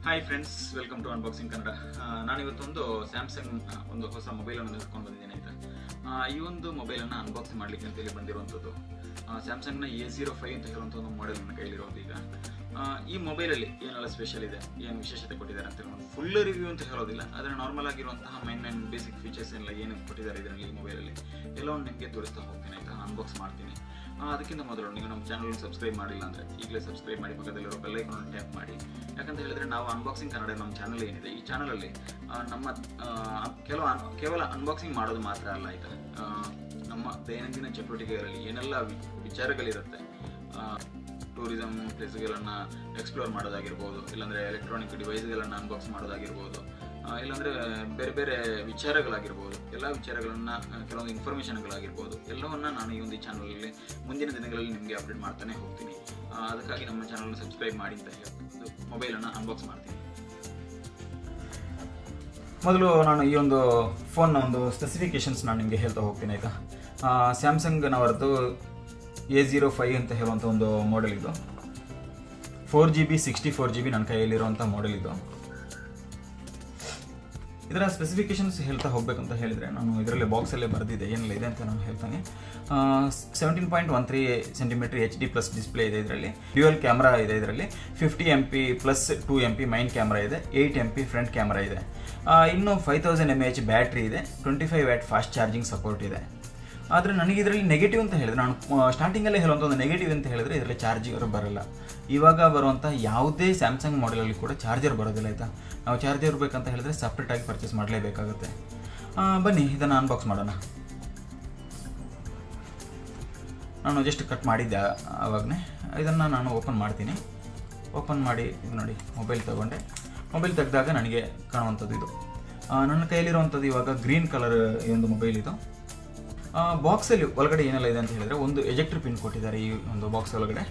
Hi friends, welcome to unboxing Kannada. ನಾನಿವತ್ತೊಂದು Samsung ಒಂದು ಹೊಸ ಮೊಬೈಲನ್ನು ತೆಗೆದುಕೊಂಡು ಬಂದಿದ್ದೀನಿ ಆಯಿತಾ. ಈ ಒಂದು ಮೊಬೈಲನ್ನು ಅನ್ಬಾಕ್ಸಿಂಗ್ ಮಾಡಲಿಕ್ಕೆ ಅಂತೇಳಿ ಬಂದಿರುವಂಥದ್ದು ಸ್ಯಾಮ್ಸಂಗ್ನ A05 ಅಂತ ಹೇಳುವಂಥ ಒಂದು ಮಾಡೆಲ್ ನನ್ನ ಕೈಲಿರೋದು. ಈಗ ಈ ಮೊಬೈಲಲ್ಲಿ ಏನೆಲ್ಲ ಸ್ಪೆಷಲ್ ಇದೆ, ಏನು ವಿಶೇಷತೆ ಕೊಟ್ಟಿದ್ದಾರೆ ಅಂತ ಹೇಳೋದು ಫುಲ್ ರಿವ್ಯೂ ಅಂತ ಹೇಳೋದಿಲ್ಲ, ಆದರೆ ನಾರ್ಮಲ್ ಆಗಿರುವಂತಹ ಮೈನ್ ಬೇಸಿಕ್ ಫೀಚರ್ಸ್ ಎಲ್ಲ ಏನು ಕೊಟ್ಟಿದ್ದಾರೆ ಇದರಲ್ಲಿ ಈ ಮೊಬೈಲಲ್ಲಿ ಎಲ್ಲವನ್ನು ನಿಮಗೆ ತೋರಿಸ್ತಾ ಹೋಗ್ತೀನಿ ಆಯಿತಾ, ಅನ್ಬಾಕ್ಸ್ ಮಾಡ್ತೀನಿ. ಅದಕ್ಕಿಂತ ಮೊದಲು ನೀವು ನಮ್ಮ ಚಾನಲ್ ಸಬ್ಸ್ಕ್ರೈಬ್ ಮಾಡಿಲ್ಲ ಅಂದರೆ ಈಗಲೇ ಸಬ್ಸ್ಕ್ರೈಬ್ ಮಾಡಿ, ಪಕ್ಕದಲ್ಲಿರೋ ಬೆಲ್ ಐಕಾನ್ ಟ್ಯಾಪ್ ಮಾಡಿ. ಯಾಕಂತ ಹೇಳಿದರೆ ನಾವು ಅನ್ಬಾಕ್ಸಿಂಗ್ ಕನ್ನಡ ನಮ್ಮ ಚಾನಲ್ ಏನಿದೆ, ಈ ಚಾನಲಲ್ಲಿ ನಮ್ಮ ಕೇವಲ ಅನ್ಬಾಕ್ಸಿಂಗ್ ಮಾಡೋದು ಮಾತ್ರ ಅಲ್ಲ ಆಯಿತಾ, ನಮ್ಮ ದೈನಂದಿನ ಚಟುವಟಿಕೆಗಳಲ್ಲಿ ಏನೆಲ್ಲ ವಿಚಾರಗಳಿರುತ್ತೆ, ಟೂರಿಸಮ್ ಪ್ಲೇಸ್ಗಳನ್ನು ಎಕ್ಸ್ಪ್ಲೋರ್ ಮಾಡೋದಾಗಿರ್ಬೋದು, ಇಲ್ಲಾಂದರೆ ಎಲೆಕ್ಟ್ರಾನಿಕ್ ಡಿವೈಸ್ಗಳನ್ನು ಅನ್ಬಾಕ್ಸ್ ಮಾಡೋದಾಗಿರ್ಬೋದು, ಇಲ್ಲಾಂದರೆ ಬೇರೆ ಬೇರೆ ವಿಚಾರಗಳಾಗಿರ್ಬೋದು, ಎಲ್ಲ ವಿಚಾರಗಳನ್ನು ಕೆಲವೊಂದು ಇನ್ಫಾರ್ಮೇಷನ್ಗಳಾಗಿರ್ಬೋದು, ಎಲ್ಲವನ್ನು ನಾನು ಈ ಒಂದು ಚಾನಲಲ್ಲಿ ಮುಂದಿನ ದಿನಗಳಲ್ಲಿ ನಿಮಗೆ ಅಪ್ಡೇಟ್ ಮಾಡ್ತಾನೆ ಹೋಗ್ತೀನಿ. ಅದಕ್ಕಾಗಿ ನಮ್ಮ ಚಾನಲ್ನ ಸಬ್ಸ್ಕ್ರೈಬ್ ಮಾಡಿ ಅಂತ ಹೇಳಿ ಮೊಬೈಲನ್ನು ಅನ್ಬಾಕ್ಸ್ ಮಾಡ್ತೀನಿ. ಮೊದಲು ನಾನು ಈ ಒಂದು ಫೋನ್ನ ಒಂದು ಸ್ಪೆಸಿಫಿಕೇಷನ್ಸ್ ನಾನು ನಿಮಗೆ ಹೇಳ್ತಾ ಹೋಗ್ತೀನಿ ಆಯಿತಾ. ಸ್ಯಾಮ್ಸಂಗ್ನವರದ್ದು A05 ಅಂತ ಹೇಳುವಂಥ ಒಂದು ಮಾಡೆಲ್ ಇದು. 4GB 64GB ನನ್ನ ಕೈಯಲ್ಲಿರುವಂಥ ಮಾಡೆಲ್ ಇದು. ಇದರ ಸ್ಪೆಸಿಫಿಕೇಷನ್ಸ್ ಹೇಳ್ತಾ ಹೋಗ್ಬೇಕಂತ ಹೇಳಿದರೆ ನಾನು ಇದರಲ್ಲಿ ಬಾಕ್ಸಲ್ಲೇ ಬರೆದಿದೆ, ಏನೆಲ್ಲ ಇದೆ ಅಂತ ನಾನು ಹೇಳ್ತಾನೆ. 17.13 ಸೆಂಟಿಮೀಟರ್ HD+ ಡಿಸ್ಪ್ಲೇ ಇದೆ. ಇದರಲ್ಲಿ ಡ್ಯುಯಲ್ ಕ್ಯಾಮ್ರಾ ಇದೆ. ಇದರಲ್ಲಿ 50 MP plus 2 MP main camera ಇದೆ, 8 MP ಫ್ರಂಟ್ ಕ್ಯಾಮ್ರಾ ಇದೆ. ಇನ್ನು 5000 mAh ಬ್ಯಾಟ್ರಿ ಇದೆ, 25 ವ್ಯಾಟ್ ಫಾಸ್ಟ್ ಚಾರ್ಜಿಂಗ್ ಸಪೋರ್ಟ್ ಇದೆ. ಆದರೆ ನನಗೆ ಇದರಲ್ಲಿ ನೆಗೆಟಿವ್ ಅಂತ ಹೇಳಿದ್ರೆ, ನಾನು ಸ್ಟಾರ್ಟಿಂಗಲ್ಲೇ ಹೇಳುವಂಥ ಒಂದು ನೆಗೆಟಿವ್ ಅಂತ ಹೇಳಿದ್ರೆ ಇದರಲ್ಲಿ ಚಾರ್ಜರ್ ಬರಲ್ಲ. ಇವಾಗ ಬರುವಂಥ ಯಾವುದೇ ಸ್ಯಾಮ್ಸಂಗ್ ಮಾಡೆಲಲ್ಲಿ ಕೂಡ ಚಾರ್ಜರ್ ಬರೋದಿಲ್ಲ ಆಯಿತಾ. ನಾವು ಚಾರ್ಜರ್ ಇರಬೇಕಂತ ಹೇಳಿದ್ರೆ ಸಪ್ರೇಟಾಗಿ ಪರ್ಚೇಸ್ ಮಾಡಲೇಬೇಕಾಗುತ್ತೆ. ಬನ್ನಿ ಇದನ್ನು ಅನ್ಬಾಕ್ಸ್ ಮಾಡೋಣ. ನಾನು ಜಸ್ಟ್ ಕಟ್ ಮಾಡಿದ್ದೆ ಆವಾಗಲೇ. ಇದನ್ನು ನಾನು ಓಪನ್ ಮಾಡ್ತೀನಿ. ಓಪನ್ ಮಾಡಿ ಇದು ನೋಡಿ, ಮೊಬೈಲ್ ತೊಗೊಂಡೆ. ಮೊಬೈಲ್ ತೆಗೆದಾಗ ನನಗೆ ಕಾಣುವಂಥದ್ದು ಇದು. ನನ್ನ ಕೈಯಲ್ಲಿರುವಂಥದ್ದು ಇವಾಗ ಗ್ರೀನ್ ಕಲರ್ ಈ ಒಂದು ಮೊಬೈಲ್ ಇದು. ಬಾಕ್ಸಲ್ಲಿ ಒಳಗಡೆ ಏನೆಲ್ಲ ಇದೆ ಅಂತ ಹೇಳಿದರೆ, ಒಂದು ಎಜೆಕ್ಟರ್ ಪಿನ್ ಕೊಟ್ಟಿದ್ದಾರೆ ಈ ಒಂದು ಬಾಕ್ಸ್ ಒಳಗಡೆ.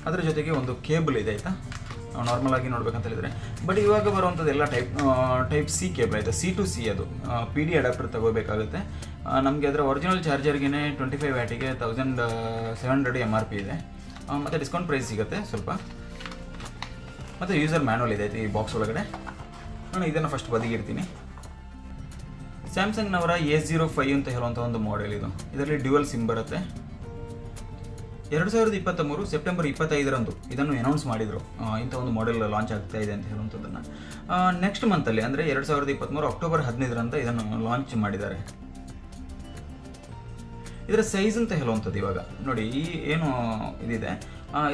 ಅದರ ಜೊತೆಗೆ ಒಂದು ಕೇಬಲ್ ಇದೆ ಆಯಿತಾ. ನಾವು ನಾರ್ಮಲ್ ಆಗಿ ನೋಡ್ಬೇಕಂತ ಹೇಳಿದರೆ, ಬಟ್ ಇವಾಗ ಬರುವಂಥದ್ದು ಎಲ್ಲ ಟೈಪ್ ಸಿ ಕೇಬಲ್ ಆಯಿತಾ. C to C ಅದು PD ಅಡಾಪ್ಟರ್ ತಗೋಬೇಕಾಗುತ್ತೆ. ನಮಗೆ ಅದರ ಒರಿಜಿನಲ್ ಚಾರ್ಜರ್ಗೆ 25 ವ್ಯಾಟಿಗೆ 1700 MRP ಇದೆ. ಮತ್ತು ಡಿಸ್ಕೌಂಟ್ ಪ್ರೈಸ್ ಸಿಗುತ್ತೆ ಸ್ವಲ್ಪ. ಮತ್ತು ಯೂಸರ್ ಮ್ಯಾನುವಲ್ ಇದೆ ಈ ಬಾಕ್ಸ್ ಒಳಗಡೆ. ನಾನು ಇದನ್ನು ಫಸ್ಟ್ ಬದಿಗಿಡ್ತೀನಿ. ಸ್ಯಾಮ್ಸಂಗ್ನವರ A05 ಅಂತ ಹೇಳುವಂಥ ಒಂದು ಮಾಡೆಲ್ ಇದು. ಇದರಲ್ಲಿ ಡ್ಯುಯಲ್ ಸಿಮ್ ಬರುತ್ತೆ. 2023 ಸೆಪ್ಟೆಂಬರ್ 25ರಂದು ಇದನ್ನು ಅನೌನ್ಸ್ ಮಾಡಿದರು, ಇಂಥ ಒಂದು ಮಾಡೆಲ್ ಲಾಂಚ್ ಆಗ್ತಾ ಇದೆ ಅಂತ ಹೇಳುವಂಥದ್ದನ್ನು. ನೆಕ್ಸ್ಟ್ ಮಂತಲ್ಲಿ ಅಂದರೆ 2023 ಅಕ್ಟೋಬರ್ 15ರಂದು ಇದನ್ನು ಲಾಂಚ್ ಮಾಡಿದ್ದಾರೆ. ಇದರ ಸೈಜ್ ಅಂತ ಹೇಳುವಂಥದ್ದು ಇವಾಗ ನೋಡಿ, ಈ ಏನು ಇದಿದೆ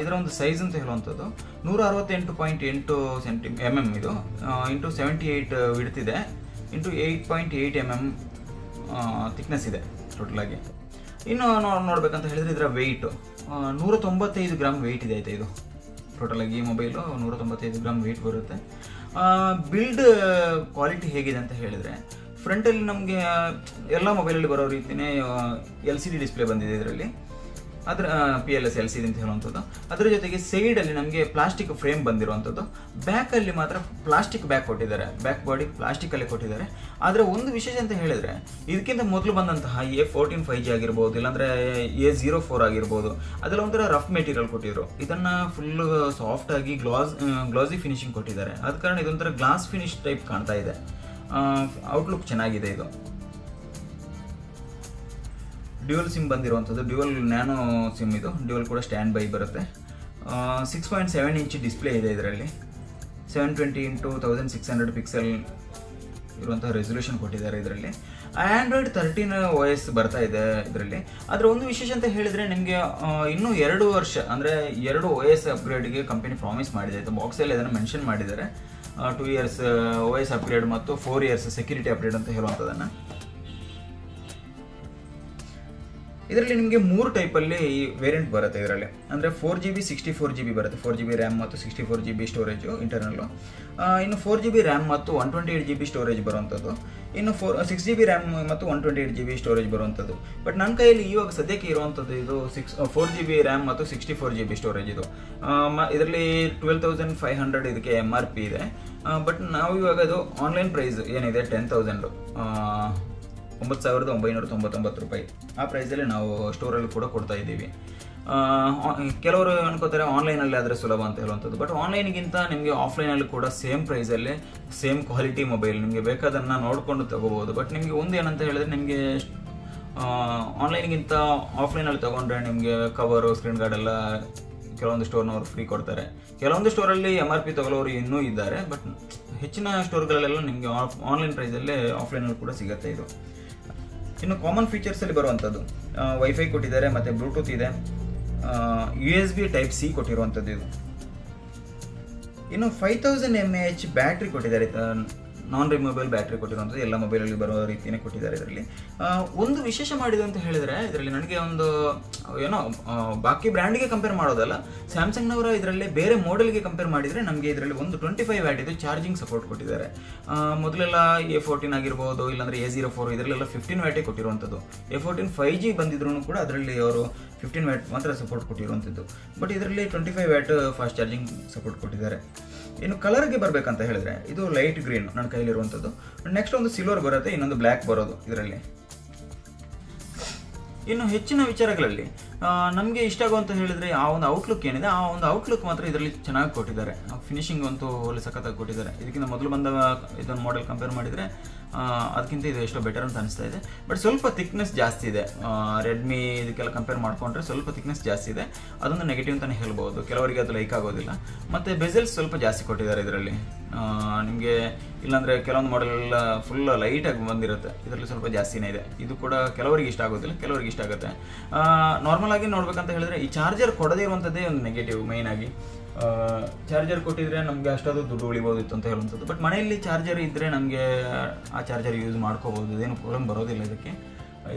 ಇದರ ಒಂದು ಸೈಜ್ ಅಂತ ಹೇಳುವಂಥದ್ದು 168.8 mm ಇದು, ಇಂಟು 78 ವಿಡ್ತ್ ಇದೆ, ಇಂಟು 8.8 mm ಥಿಕ್ನೆಸ್ ಇದೆ ಟೋಟಲಾಗಿ. ಇನ್ನು ನೋಡ್ಬೇಕಂತ ಹೇಳಿದರೆ ಇದರ ವೆಯ್ಟು 195 ಗ್ರಾಮ್ ವೆಯ್ಟ್ ಇದೆ ಆಯಿತಾ. ಇದು ಟೋಟಲಾಗಿ ಈ ಮೊಬೈಲು 195 ಗ್ರಾಮ್ ವೆಯ್ಟ್ ಬರುತ್ತೆ. ಬಿಲ್ಡ್ ಕ್ವಾಲಿಟಿ ಹೇಗಿದೆ ಅಂತ ಹೇಳಿದರೆ, ಫ್ರಂಟಲ್ಲಿ ನಮಗೆ ಎಲ್ಲ ಮೊಬೈಲಲ್ಲಿ ಬರೋ ರೀತಿಯೇ LCD ಡಿಸ್ಪ್ಲೇ ಬಂದಿದೆ ಇದರಲ್ಲಿ. ಅದರ PLS LCD ಅಂತ ಹೇಳುವಂಥದ್ದು. ಅದರ ಜೊತೆಗೆ ಸೈಡಲ್ಲಿ ನಮಗೆ ಪ್ಲಾಸ್ಟಿಕ್ ಫ್ರೇಮ್ ಬಂದಿರುವಂಥದ್ದು. ಬ್ಯಾಕಲ್ಲಿ ಮಾತ್ರ ಪ್ಲಾಸ್ಟಿಕ್ ಬ್ಯಾಕ್ ಕೊಟ್ಟಿದ್ದಾರೆ, ಬ್ಯಾಕ್ ಬಾಡಿ ಪ್ಲಾಸ್ಟಿಕಲ್ಲೇ ಕೊಟ್ಟಿದ್ದಾರೆ. ಆದರೆ ಒಂದು ವಿಶೇಷ ಅಂತ ಹೇಳಿದರೆ, ಇದಕ್ಕಿಂತ ಮೊದಲು ಬಂದಂತಹ A14 5G ಆಗಿರ್ಬೋದು, ಇಲ್ಲಾಂದರೆ A04 ಆಗಿರ್ಬೋದು, ಅದೆಲ್ಲ ಒಂಥರ ರಫ್ ಮೆಟೀರಿಯಲ್ ಕೊಟ್ಟಿದ್ರು. ಇದನ್ನು ಫುಲ್ಲು ಸಾಫ್ಟಾಗಿ ಗ್ಲಾಸಿ ಫಿನಿಶಿಂಗ್ ಕೊಟ್ಟಿದ್ದಾರೆ. ಆದ ಕಾರಣ ಇದೊಂಥರ ಗ್ಲಾಸ್ ಫಿನಿಶ್ ಟೈಪ್ ಕಾಣ್ತಾ ಇದೆ. ಔಟ್ಲುಕ್ ಚೆನ್ನಾಗಿದೆ. ಇದು ಡ್ಯುಯಲ್ ಸಿಮ್ ಬಂದಿರುವಂಥದ್ದು, ಡ್ಯುಯಲ್ ನ್ಯಾನೋ ಸಿಮ್ ಇದು. ಡ್ಯುಯಲ್ ಕೂಡ ಸ್ಟ್ಯಾಂಡ್ ಬೈ ಬರುತ್ತೆ. 6.7 ಇಂಚ್ ಡಿಸ್ಪ್ಲೇ ಇದೆ ಇದರಲ್ಲಿ. 720 × 1600 ಪಿಕ್ಸೆಲ್ ಇರುವಂಥ ರೆಸೊಲ್ಯೂಷನ್ ಕೊಟ್ಟಿದ್ದಾರೆ ಇದರಲ್ಲಿ. ಆ್ಯಂಡ್ರಾಯ್ಡ್ 13 OS ಬರ್ತಾ ಇದೆ ಇದರಲ್ಲಿ. ಆದರೆ ಒಂದು ವಿಶೇಷ ಅಂತ ಹೇಳಿದರೆ, ನಿಮಗೆ ಇನ್ನೂ 2 ವರ್ಷ ಅಂದರೆ 2 OS ಅಪ್ಗ್ರೇಡ್ಗೆ ಕಂಪನಿ ಪ್ರಾಮಿಸ್ ಮಾಡಿದೆ ಆಯಿತು. ಬಾಕ್ಸಲ್ಲಿ ಅದನ್ನು ಮೆನ್ಷನ್ ಮಾಡಿದ್ದಾರೆ. 2 years OS ಅಪ್ಗ್ರೇಡ್ ಮತ್ತು 4 years ಸೆಕ್ಯೂರಿಟಿ ಅಪ್ಗ್ರೇಡ್ ಅಂತ ಹೇಳುವಂಥದ್ದನ್ನು. ಇದರಲ್ಲಿ ನಿಮಗೆ 3 ಟೈಪಲ್ಲಿ ವೇರಿಯಂಟ್ ಬರುತ್ತೆ ಇದರಲ್ಲಿ. ಅಂದರೆ 4GB 64GB ಬರುತ್ತೆ, 4GB ರ್ಯಾಮ್ ಮತ್ತು 64GB ಸ್ಟೋರೇಜು ಇಂಟರ್ನಲ್ಲು. ಇನ್ನು 4GB ರ್ಯಾಮ್ ಮತ್ತು 128GB ಸ್ಟೋರೇಜ್ ಬರುವಂಥದ್ದು. ಇನ್ನು 6GB ರ್ಯಾಮ್ ಮತ್ತು 128GB ಸ್ಟೋರೇಜ್ ಬರುವಂಥದ್ದು. ಬಟ್ ನನ್ನ ಕೈಯಲ್ಲಿ ಇವಾಗ ಸದ್ಯಕ್ಕೆ ಇರುವಂಥದ್ದು ಇದು 4GB ರ್ಯಾಮ್ ಮತ್ತು 64GB ಸ್ಟೋರೇಜ್ ಇದು. ಇದರಲ್ಲಿ 12,500 ಇದಕ್ಕೆ MRP ಇದೆ. ಬಟ್ ನಾವು ಇವಾಗ ಅದು ಆನ್ಲೈನ್ ಪ್ರೈಸ್ ಏನಿದೆ 10,000 9,999 ರೂಪಾಯಿ. ಆ ಪ್ರೈಸಲ್ಲಿ ನಾವು ಸ್ಟೋರಲ್ಲಿ ಕೂಡ ಕೊಡ್ತಾ ಇದ್ದೀವಿ. ಕೆಲವರು ಅನ್ಕೋತಾರೆ ಆನ್ಲೈನಲ್ಲಿ ಆದರೆ ಸುಲಭ ಅಂತ ಹೇಳುವಂಥದ್ದು. ಬಟ್ ಆನ್ಲೈನ್ಗಿಂತ ನಿಮಗೆ ಆಫ್ಲೈನಲ್ಲಿ ಕೂಡ ಸೇಮ್ ಪ್ರೈಸಲ್ಲಿ ಸೇಮ್ ಕ್ವಾಲಿಟಿ ಮೊಬೈಲ್ ನಿಮಗೆ ಬೇಕಾದನ್ನು ನೋಡಿಕೊಂಡು ತಗೋಬೋದು. ಬಟ್ ನಿಮಗೆ ಒಂದೇನಂತ ಹೇಳಿದ್ರೆ, ನಿಮಗೆ ಆನ್ಲೈನ್ಗಿಂತ ಆಫ್ಲೈನಲ್ಲಿ ತೊಗೊಂಡ್ರೆ ನಿಮಗೆ ಕವರು, ಸ್ಕ್ರೀನ್ ಗಾರ್ಡ್ ಎಲ್ಲ ಕೆಲವೊಂದು ಸ್ಟೋರ್ನವರು ಫ್ರೀ ಕೊಡ್ತಾರೆ. ಕೆಲವೊಂದು ಸ್ಟೋರಲ್ಲಿ MRP ತಗೊಳ್ಳೋರು ಇನ್ನೂ ಇದ್ದಾರೆ. ಬಟ್ ಹೆಚ್ಚಿನ ಸ್ಟೋರ್ಗಳಲ್ಲೆಲ್ಲ ನಿಮಗೆ ಆನ್ಲೈನ್ ಪ್ರೈಸಲ್ಲೇ ಆಫ್ಲೈನಲ್ಲಿ ಕೂಡ ಸಿಗುತ್ತೆ ಇದು. ಇನ್ನು ಕಾಮನ್ ಫೀಚರ್ಸಲ್ಲಿ ಬರುವಂಥದ್ದು ವೈಫೈ ಕೊಟ್ಟಿದ್ದಾರೆ, ಮತ್ತು ಬ್ಲೂಟೂತ್ ಇದೆ, USB Type-C ಕೊಟ್ಟಿರುವಂಥದ್ದು ಇದು. ಇನ್ನು 5000 mAh ಬ್ಯಾಟ್ರಿ ಕೊಟ್ಟಿದ್ದಾರೆ, ನಾನ್ ರಿಮೂವಬಲ್ ಬ್ಯಾಟ್ರಿ ಕೊಟ್ಟಿರುವಂಥದ್ದು. ಎಲ್ಲ ಮೊಬೈಲಲ್ಲಿ ಬರೋ ರೀತಿಯೇ ಕೊಟ್ಟಿದ್ದಾರೆ. ಇದರಲ್ಲಿ ಒಂದು ವಿಶೇಷ ಮಾಡಿದೆ ಅಂತ ಹೇಳಿದರೆ, ಇದರಲ್ಲಿ ನನಗೆ ಒಂದು ಏನೋ ಬಾಕಿ ಬ್ರ್ಯಾಂಡ್ಗೆ ಕಂಪೇರ್ ಮಾಡೋದಲ್ಲ, ಸ್ಯಾಮ್ಸಂಗ್ನವರ ಇದರಲ್ಲಿ ಬೇರೆ ಮಾಡೆಲ್ಗೆ ಕಂಪೇರ್ ಮಾಡಿದರೆ ನಮಗೆ ಇದರಲ್ಲಿ ಒಂದು 25 ವ್ಯಾಟ್ ಇದು ಚಾರ್ಜಿಂಗ್ ಸಪೋರ್ಟ್ ಕೊಟ್ಟಿದ್ದಾರೆ. ಮೊದಲೆಲ್ಲ A14 ಆಗಿರ್ಬೋದು, ಇಲ್ಲಾಂದರೆ A04 ಇದರಲ್ಲೆಲ್ಲ 15 ವ್ಯಾಟೇ ಕೊಟ್ಟಿರುವಂಥದ್ದು. A14 5G ಬಂದಿದ್ರು ಕೂಡ ಅದರಲ್ಲಿ ಅವರು 15 ವ್ಯಾಟ್ ಮಾತ್ರ ಸಪೋರ್ಟ್ ಕೊಟ್ಟಿರುವಂಥದ್ದು. ಬಟ್ ಇದರಲ್ಲಿ 25 ವ್ಯಾಟ್ ಫಾಸ್ಟ್ ಚಾರ್ಜಿಂಗ್ ಸಪೋರ್ಟ್ ಕೊಟ್ಟಿದ್ದಾರೆ. ಇನ್ನು ಕಲರ್ಗೆ ಬರಬೇಕಂತ ಹೇಳಿದ್ರೆ, ಇದು ಲೈಟ್ ಗ್ರೀನ್ ನನ್ನ ಕೈಲಿರುವಂಥದ್ದು. ನೆಕ್ಸ್ಟ್ ಒಂದು ಸಿಲ್ವರ್ ಬರುತ್ತೆ, ಇನ್ನೊಂದು ಬ್ಲ್ಯಾಕ್ ಬರೋದು ಇದರಲ್ಲಿ. ಇನ್ನು ಹೆಚ್ಚಿನ ವಿಚಾರಗಳಲ್ಲಿ ನಮಗೆ ಇಷ್ಟ ಆಗುವಂತ ಹೇಳಿದ್ರೆ, ಆ ಒಂದು ಔಟ್ಲುಕ್ ಏನಿದೆ, ಆ ಒಂದು ಔಟ್ಲುಕ್ ಮಾತ್ರ ಇದರಲ್ಲಿ ಚೆನ್ನಾಗಿ ಕೊಟ್ಟಿದ್ದಾರೆ. ಫಿನಿಶಿಂಗ್ ಅಂತೂ ಒಳ್ಳೆ ಸಖತ್ತಾಗಿ ಕೊಟ್ಟಿದ್ದಾರೆ. ಇದಕ್ಕಿಂತ ಮೊದಲು ಬಂದ ಇದೊಂದು ಮಾಡೆಲ್ ಕಂಪೇರ್ ಮಾಡಿದರೆ ಅದಕ್ಕಿಂತ ಇದು ಎಷ್ಟೋ ಬೆಟರ್ ಅಂತ ಅನಿಸ್ತಾ ಇದೆ. ಬಟ್ ಸ್ವಲ್ಪ ಥಿಕ್ನೆಸ್ ಜಾಸ್ತಿ ಇದೆ. ರೆಡ್ಮಿ ಇದಕ್ಕೆಲ್ಲ ಕಂಪೇರ್ ಮಾಡಿಕೊಂಡ್ರೆ ಸ್ವಲ್ಪ ಥಿಕ್ನೆಸ್ ಜಾಸ್ತಿ ಇದೆ. ಅದೊಂದು ನೆಗೆಟಿವ್ ಅಂತಲೇ ಹೇಳ್ಬೋದು. ಕೆಲವರಿಗೆ ಅದು ಲೈಕ್ ಆಗೋದಿಲ್ಲ. ಮತ್ತು ಬೆಸಲ್ಸ್ ಸ್ವಲ್ಪ ಜಾಸ್ತಿ ಕೊಟ್ಟಿದ್ದಾರೆ ಇದರಲ್ಲಿ. ನಿಮಗೆ ಇಲ್ಲಾಂದರೆ ಕೆಲವೊಂದು ಮಾಡೆಲ್ ಫುಲ್ ಲೈಟಾಗಿ ಬಂದಿರುತ್ತೆ, ಇದರಲ್ಲಿ ಸ್ವಲ್ಪ ಜಾಸ್ತಿನೇ ಇದೆ. ಇದು ಕೂಡ ಕೆಲವರಿಗೆ ಇಷ್ಟ ಆಗೋದಿಲ್ಲ, ಕೆಲವರಿಗೆ ಇಷ್ಟ ಆಗುತ್ತೆ. ನಾರ್ಮಲ್ ಆಗಿ ನೋಡ್ಬೇಕಂತ ಹೇಳಿದ್ರೆ, ಈ ಚಾರ್ಜರ್ ಕೊಡದೇ ಇರುವಂಥದ್ದೇ ಒಂದು ನೆಗೆಟಿವ್. ಮೈನ್ ಆಗಿ ಚಾರ್ಜರ್ ಕೊಟ್ಟಿದ್ರೆ ನಮಗೆ ಅಷ್ಟಾದರೂ ದುಡ್ಡು ಉಳಿಬೋದಿತ್ತು ಅಂತ ಹೇಳುವಂಥದ್ದು. ಬಟ್ ಮನೆಯಲ್ಲಿ ಚಾರ್ಜರ್ ಇದ್ದರೆ ನಮಗೆ ಆ ಚಾರ್ಜರ್ ಯೂಸ್ ಮಾಡ್ಕೋಬೋದು, ಇದೇನು ಪ್ರಾಬ್ಲಮ್ ಬರೋದಿಲ್ಲ ಇದಕ್ಕೆ.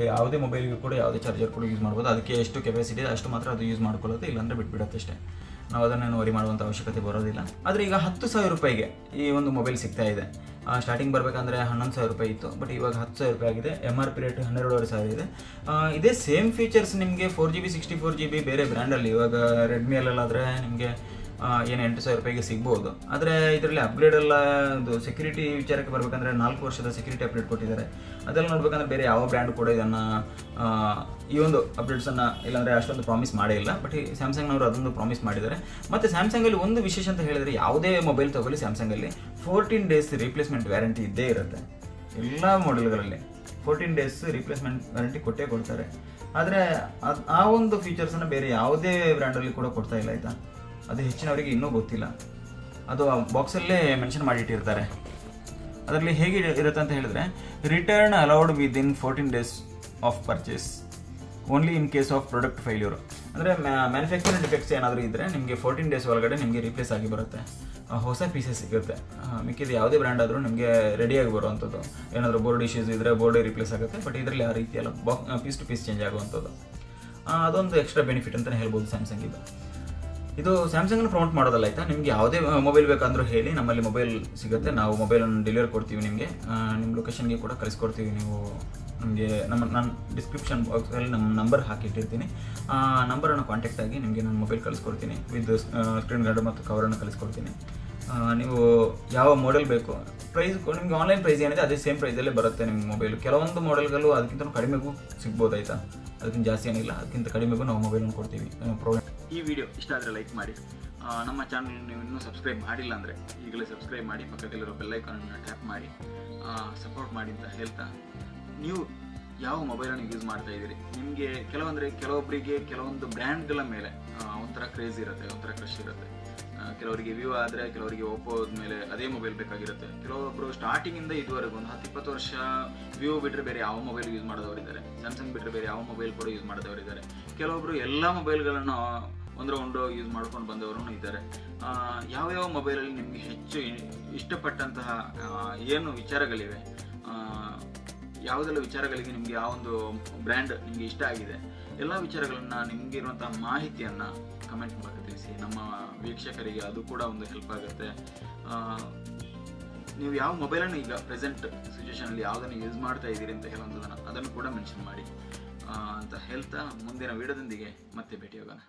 ಯಾವುದೇ ಮೊಬೈಲ್ಗೂ ಕೂಡ ಯಾವುದೇ ಚಾರ್ಜರ್ ಕೂಡ ಯೂಸ್ ಮಾಡ್ಬೋದು. ಅದಕ್ಕೆ ಎಷ್ಟು ಕೆಪಾಸಿಟಿ ಇದೆ ಅಷ್ಟು ಮಾತ್ರ ಅದು ಯೂಸ್ ಮಾಡ್ಕೊಳ್ಳುತ್ತೆ, ಇಲ್ಲಾಂದರೆ ಬಿಟ್ಬಿಡುತ್ತೆ ಅಷ್ಟೇ. ನಾವು ಅದನ್ನೇನು ವರಿ ಮಾಡುವಂಥ ಅವಶ್ಯಕತೆ ಬರೋದಿಲ್ಲ. ಆದರೆ ಈಗ 10,000 ರೂಪಾಯಿಗೆ ಈ ಒಂದು ಮೊಬೈಲ್ ಸಿಗ್ತಾ ಇದೆ. ಸ್ಟಾರ್ಟಿಂಗ್ ಬರಬೇಕಂದ್ರೆ 11,000 ರೂಪಾಯಿ ಇತ್ತು. ಬಟ್ ಇವಾಗ 10,000 ರೂಪಾಯಿ ಆಗಿದೆ. MRP ರೇಟ್ 12,500 ಇದೆ. ಇದೇ ಸೇಮ್ ಫೀಚರ್ಸ್ ನಿಮಗೆ 4GB 64GB ಬೇರೆ ಬ್ರ್ಯಾಂಡಲ್ಲಿ, ಇವಾಗ ರೆಡ್ಮಿಯಲ್ಲಾದರೆ ನಿಮಗೆ ಏನು 8,000 ರೂಪಾಯಿಗೆ ಸಿಗ್ಬೋದು. ಆದರೆ ಇದರಲ್ಲಿ ಅಪ್ಗ್ರೇಡ್ ಎಲ್ಲ ಇದು ಸೆಕ್ಯೂರಿಟಿ ವಿಚಾರಕ್ಕೆ ಬರಬೇಕಂದ್ರೆ 4 ವರ್ಷದ ಸೆಕ್ಯೂರಿಟಿ ಅಪ್ಡೇಟ್ ಕೊಟ್ಟಿದ್ದಾರೆ. ಅದೆಲ್ಲ ನೋಡ್ಬೇಕಂದ್ರೆ ಬೇರೆ ಯಾವ ಬ್ರ್ಯಾಂಡ್ ಕೂಡ ಇದನ್ನು ಈ ಒಂದು ಅಪ್ಡೇಟ್ಸನ್ನು ಇಲ್ಲಾಂದರೆ ಅಷ್ಟೊಂದು ಪ್ರಾಮಿಸ್ ಮಾಡೇ ಇಲ್ಲ. ಬಟ್ ಈ ಸ್ಯಾಮ್ಸಂಗ್ನವರು ಅದೊಂದು ಪ್ರಾಮಿಸ್ ಮಾಡಿದ್ದಾರೆ. ಮತ್ತು ಸ್ಯಾಮ್ಸಂಗಲ್ಲಿ ಒಂದು ವಿಶೇಷ ಅಂತ ಹೇಳಿದರೆ, ಯಾವುದೇ ಮೊಬೈಲ್ ತಗೊಳ್ಳಿ ಸ್ಯಾಮ್ಸಂಗಲ್ಲಿ 14 ಡೇಸ್ ರೀಪ್ಲೇಸ್ಮೆಂಟ್ ವ್ಯಾರಂಟಿ ಇದ್ದೇ ಇರುತ್ತೆ. ಎಲ್ಲ ಮಾಡೆಲ್ಗಳಲ್ಲಿ 14 ಡೇಸ್ ರೀಪ್ಲೇಸ್ಮೆಂಟ್ ವ್ಯಾರಂಟಿ ಕೊಟ್ಟೇ ಕೊಡ್ತಾರೆ. ಆದರೆ ಆ ಒಂದು ಫೀಚರ್ಸನ್ನು ಬೇರೆ ಯಾವುದೇ ಬ್ರ್ಯಾಂಡಲ್ಲಿ ಕೂಡ ಕೊಡ್ತಾ ಇಲ್ಲ, ಆಯಿತಾ. ಅದು ಹೆಚ್ಚಿನವರಿಗೆ ಇನ್ನೂ ಗೊತ್ತಿಲ್ಲ. ಅದು ಆ ಬಾಕ್ಸಲ್ಲೇ ಮೆನ್ಷನ್ ಮಾಡಿಟ್ಟಿರ್ತಾರೆ. ಅದರಲ್ಲಿ ಹೇಗೆ ಇರುತ್ತೆ ಅಂತ ಹೇಳಿದ್ರೆ, return allowed within 14 days of purchase, only in case of product failure. ಅಂದರೆ ಮ್ಯಾನುಫ್ಯಾಕ್ಚರಿಂಗ್ ಡಿಫೆಕ್ಟ್ಸ್ ಏನಾದರೂ ಇದ್ದರೆ ನಿಮಗೆ 14 ಡೇಸ್ ಒಳಗಡೆ ನಿಮಗೆ ರೀಪ್ಲೇಸ್ ಆಗಿ ಬರುತ್ತೆ, ಹೊಸ ಪೀಸಸ್ ಸಿಗುತ್ತೆ. ಮಿಕ್ಕಿದ ಯಾವುದೇ ಬ್ರ್ಯಾಂಡ್ ಆದರೂ ನಿಮಗೆ ರೆಡಿಯಾಗಿ ಬರುವಂಥದ್ದು. ಏನಾದರೂ ಬೋರ್ಡ್ ಇಶ್ಯೂಸ್ ಇದ್ದರೆ ಬೋರ್ಡೇ ರೀಪ್ಲೇಸ್ ಆಗುತ್ತೆ. ಬಟ್ ಇದರಲ್ಲಿ ಆ ರೀತಿ ಎಲ್ಲ ಪೀಸ್ ಟು ಪೀಸ್ ಚೇಂಜ್ ಆಗುವಂಥದ್ದು. ಅದೊಂದು ಎಕ್ಸ್ಟ್ರಾ ಬೆನಿಫಿಟ್ ಅಂತಲೇ ಹೇಳ್ಬೋದು ಸ್ಯಾಮ್ಸಂಗ್ ಇದು. ಇದು ಸ್ಯಾಮ್ಸಂಗ್ನ ಪ್ರಮೋಟ್ ಮಾಡೋದಲ್ಲ, ಆಯಿತಾ. ನಿಮಗೆ ಯಾವುದೇ ಮೊಬೈಲ್ ಬೇಕಂದ್ರೂ ಹೇಳಿ, ನಮ್ಮಲ್ಲಿ ಮೊಬೈಲ್ ಸಿಗುತ್ತೆ. ನಾವು ಮೊಬೈಲನ್ನು ಡೆಲಿವರ್ ಕೊಡ್ತೀವಿ ನಿಮಗೆ. ನಿಮ್ಮ ಲೊಕೇಶನ್ಗೆ ಕೂಡ ಕಳಿಸ್ಕೊಡ್ತೀವಿ. ನೀವು ನಮಗೆ ನಾನು ಡಿಸ್ಕ್ರಿಪ್ಷನ್ ಬಾಕ್ಸಲ್ಲಿ ನಮ್ಮ ನಂಬರ್ ಹಾಕಿಟ್ಟಿರ್ತೀನಿ. ಆ ನಂಬರನ್ನು ಕಾಂಟ್ಯಾಕ್ಟ್ ಆಗಿ ನಿಮಗೆ ನಾನು ಮೊಬೈಲ್ ಕಳಿಸ್ಕೊಡ್ತೀನಿ. ವಿತ್ ಸ್ಕ್ರೀನ್ ಗಾರ್ಡ್ ಮತ್ತು ಕವರನ್ನು ಕಳಿಸ್ಕೊಡ್ತೀನಿ. ನೀವು ಯಾವ ಮಾಡೆಲ್ ಬೇಕು, ಪ್ರೈಸ್ ನಿಮಗೆ ಆನ್ಲೈನ್ ಪ್ರೈಸ್ ಏನಿದೆ ಅದೇ ಸೇಮ್ ಪ್ರೈಸಲ್ಲೇ ಬರುತ್ತೆ ನಿಮ್ಮ ಮೊಬೈಲು. ಕೆಲವೊಂದು ಮಾಡೆಲ್ಗಳು ಅದಕ್ಕಿಂತ ಕಡಿಮೆಗೂ ಸಿಗ್ಬೋದು, ಆಯಿತಾ. ಅದಕ್ಕಿಂತ ಜಾಸ್ತಿ ಏನಿಲ್ಲ, ಅದಕ್ಕಿಂತ ಕಡಿಮೆಗೂ ನಾವು ಮೊಬೈಲನ್ನು ಕೊಡ್ತೀವಿ. ಪ್ರಾಬ್ಲಮ್. ಈ ವಿಡಿಯೋ ಇಷ್ಟ ಆದರೆ ಲೈಕ್ ಮಾಡಿ. ನಮ್ಮ ಚಾನಲ್ ನೀವು ಇನ್ನೂ ಸಬ್ಸ್ಕ್ರೈಬ್ ಮಾಡಿಲ್ಲ ಅಂದರೆ ಈಗಲೇ ಸಬ್ಸ್ಕ್ರೈಬ್ ಮಾಡಿ, ಪಕ್ಕದಲ್ಲಿರೋ ಬೆಲ್ಲೈಕನನ್ನು ಟ್ಯಾಪ್ ಮಾಡಿ ಸಪೋರ್ಟ್ ಮಾಡಿ ಅಂತ ಹೇಳ್ತಾ, ನೀವು ಯಾವ ಮೊಬೈಲನ್ನು ಯೂಸ್ ಮಾಡ್ತಾ ಇದ್ದೀರಿ, ನಿಮಗೆ ಕೆಲವೊಬ್ಬರಿಗೆ ಕೆಲವೊಂದು ಬ್ರ್ಯಾಂಡ್ಗಳ ಮೇಲೆ ಒಂಥರ ಕ್ರೇಜ್ ಇರುತ್ತೆ, ಒಂಥರ ಕ್ರಶ್ ಇರುತ್ತೆ. ಕೆಲವರಿಗೆ ವಿವೋ ಆದರೆ ಕೆಲವರಿಗೆ ಓಪೋ ಮೇಲೆ ಅದೇ ಮೊಬೈಲ್ ಬೇಕಾಗಿರುತ್ತೆ. ಕೆಲವೊಬ್ಬರು ಸ್ಟಾರ್ಟಿಂಗಿಂದ ಇದುವರೆಗೂ ಒಂದು 10-20 ವರ್ಷ ವಿವೋ ಬಿಟ್ಟರೆ ಬೇರೆ ಯಾವ ಮೊಬೈಲ್ ಯೂಸ್ ಮಾಡೋದವರಿದ್ದಾರೆ, ಸ್ಯಾಮ್ಸಂಗ್ ಬಿಟ್ಟರೆ ಬೇರೆ ಯಾವ ಮೊಬೈಲ್ ಕೂಡ ಯೂಸ್ ಮಾಡೋದವರಿದ್ದಾರೆ. ಕೆಲವೊಬ್ಬರು ಎಲ್ಲ ಮೊಬೈಲ್ಗಳನ್ನು ಒಂದು ಯೂಸ್ ಮಾಡ್ಕೊಂಡು ಬಂದವರು ಇದ್ದಾರೆ. ಯಾವ್ಯಾವ ಮೊಬೈಲಲ್ಲಿ ನಿಮಗೆ ಹೆಚ್ಚು ಇಷ್ಟಪಟ್ಟಂತಹ ಏನು ವಿಚಾರಗಳಿವೆ, ಯಾವುದೆಲ್ಲ ವಿಚಾರಗಳಿಗೆ ನಿಮಗೆ ಯಾವ ಒಂದು ಬ್ರ್ಯಾಂಡ್ ನಿಮಗೆ ಇಷ್ಟ ಆಗಿದೆ, ಎಲ್ಲ ವಿಚಾರಗಳನ್ನು ನಿಮಗೆ ಇರುವಂತಹ ಮಾಹಿತಿಯನ್ನು ಕಮೆಂಟ್ ಮೂಲಕ ತಿಳಿಸಿ. ನಮ್ಮ ವೀಕ್ಷಕರಿಗೆ ಅದು ಕೂಡ ಒಂದು ಹೆಲ್ಪ್ ಆಗುತ್ತೆ. ನೀವು ಯಾವ ಮೊಬೈಲನ್ನು ಈಗ ಪ್ರೆಸೆಂಟ್ ಸಿಚುವೇಶನಲ್ಲಿ ಯಾವುದನ್ನು ಯೂಸ್ ಮಾಡ್ತಾ ಇದ್ದೀರಿ ಅಂತ ಹೇಳುವಂಥದ್ದನ್ನು ಅದನ್ನು ಕೂಡ ಮೆನ್ಷನ್ ಮಾಡಿ ಅಂತ ಹೇಳ್ತಾ, ಮುಂದಿನ ವಿಡಿಯೋದೊಂದಿಗೆ ಮತ್ತೆ ಭೇಟಿಯಾಗೋಣ.